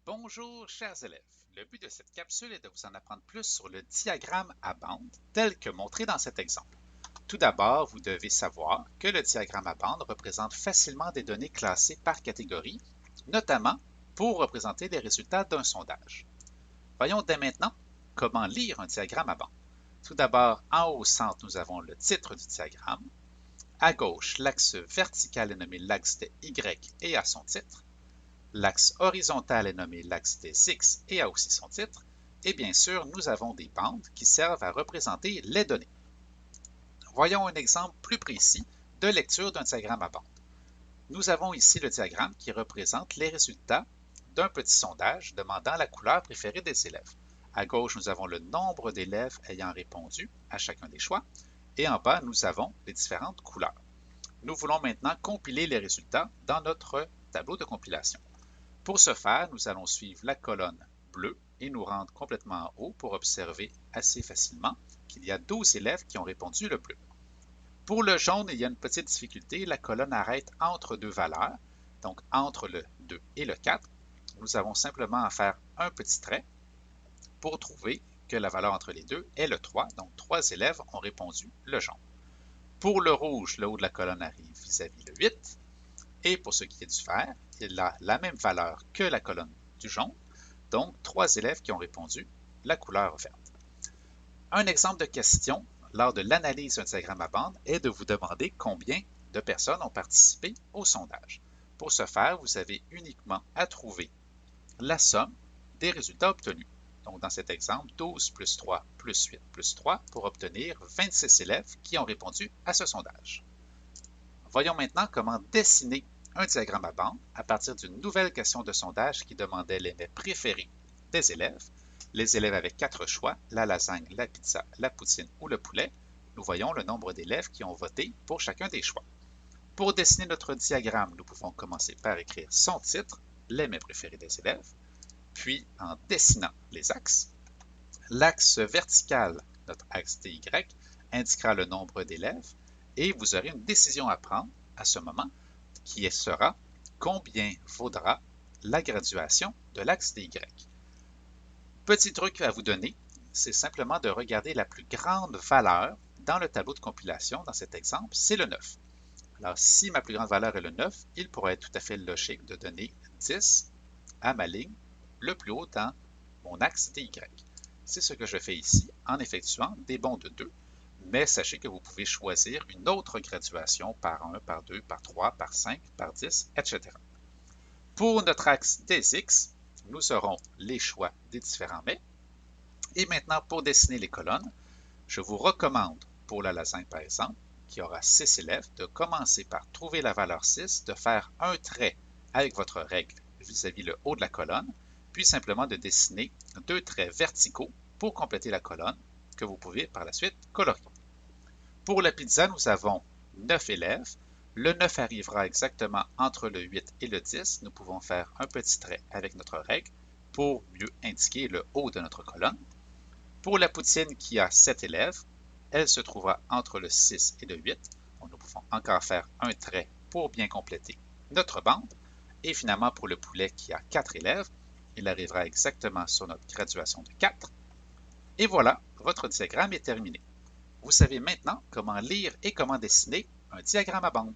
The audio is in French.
Bonjour chers élèves, le but de cette capsule est de vous en apprendre plus sur le diagramme à bande tel que montré dans cet exemple. Tout d'abord, vous devez savoir que le diagramme à bande représente facilement des données classées par catégorie, notamment pour représenter les résultats d'un sondage. Voyons dès maintenant comment lire un diagramme à bande. Tout d'abord, en haut au centre, nous avons le titre du diagramme. À gauche, l'axe vertical est nommé l'axe de Y et a son titre. L'axe horizontal est nommé l'axe des X et a aussi son titre. Et bien sûr, nous avons des bandes qui servent à représenter les données. Voyons un exemple plus précis de lecture d'un diagramme à bande. Nous avons ici le diagramme qui représente les résultats d'un petit sondage demandant la couleur préférée des élèves. À gauche, nous avons le nombre d'élèves ayant répondu à chacun des choix. Et en bas, nous avons les différentes couleurs. Nous voulons maintenant compiler les résultats dans notre tableau de compilation. Pour ce faire, nous allons suivre la colonne bleue et nous rendre complètement en haut pour observer assez facilement qu'il y a 12 élèves qui ont répondu le bleu. Pour le jaune, il y a une petite difficulté. La colonne arrête entre deux valeurs, donc entre le 2 et le 4. Nous avons simplement à faire un petit trait pour trouver que la valeur entre les deux est le 3. Donc, 3 élèves ont répondu le jaune. Pour le rouge, le haut de la colonne arrive vis-à-vis le 8. Et pour ce qui est du vert, il a la même valeur que la colonne du jaune, donc 3 élèves qui ont répondu la couleur verte. Un exemple de question lors de l'analyse d'un diagramme à bande est de vous demander combien de personnes ont participé au sondage. Pour ce faire, vous avez uniquement à trouver la somme des résultats obtenus. Donc dans cet exemple, 12 plus 3 plus 8 plus 3 pour obtenir 26 élèves qui ont répondu à ce sondage. Voyons maintenant comment dessiner un diagramme à bande à partir d'une nouvelle question de sondage qui demandait les mets préférés des élèves. Les élèves avaient 4 choix, la lasagne, la pizza, la poutine ou le poulet. Nous voyons le nombre d'élèves qui ont voté pour chacun des choix. Pour dessiner notre diagramme, nous pouvons commencer par écrire son titre, les mets préférés des élèves, puis en dessinant les axes. L'axe vertical, notre axe DY, indiquera le nombre d'élèves et vous aurez une décision à prendre à ce moment qui sera combien vaudra la graduation de l'axe DY. Petit truc à vous donner, c'est simplement de regarder la plus grande valeur dans le tableau de compilation. Dans cet exemple, c'est le 9. Alors, si ma plus grande valeur est le 9, il pourrait être tout à fait logique de donner 10 à ma ligne le plus haut dans mon axe DY. C'est ce que je fais ici en effectuant des bonds de 2, mais sachez que vous pouvez choisir une autre graduation par 1, par 2, par 3, par 5, par 10, etc. Pour notre axe des X, nous aurons les choix des différents mets. Et maintenant, pour dessiner les colonnes, je vous recommande, pour la lasagne par exemple, qui aura 6 élèves, de commencer par trouver la valeur 6, de faire un trait avec votre règle vis-à-vis le haut de la colonne, puis simplement de dessiner 2 traits verticaux pour compléter la colonne que vous pouvez par la suite colorier. Pour la pizza, nous avons 9 élèves. Le 9 arrivera exactement entre le 8 et le 10. Nous pouvons faire un petit trait avec notre règle pour mieux indiquer le haut de notre colonne. Pour la poutine qui a 7 élèves, elle se trouvera entre le 6 et le 8. Donc, nous pouvons encore faire un trait pour bien compléter notre bande. Et finalement, pour le poulet qui a 4 élèves, il arrivera exactement sur notre graduation de 4. Et voilà, votre diagramme est terminé. Vous savez maintenant comment lire et comment dessiner un diagramme à bande.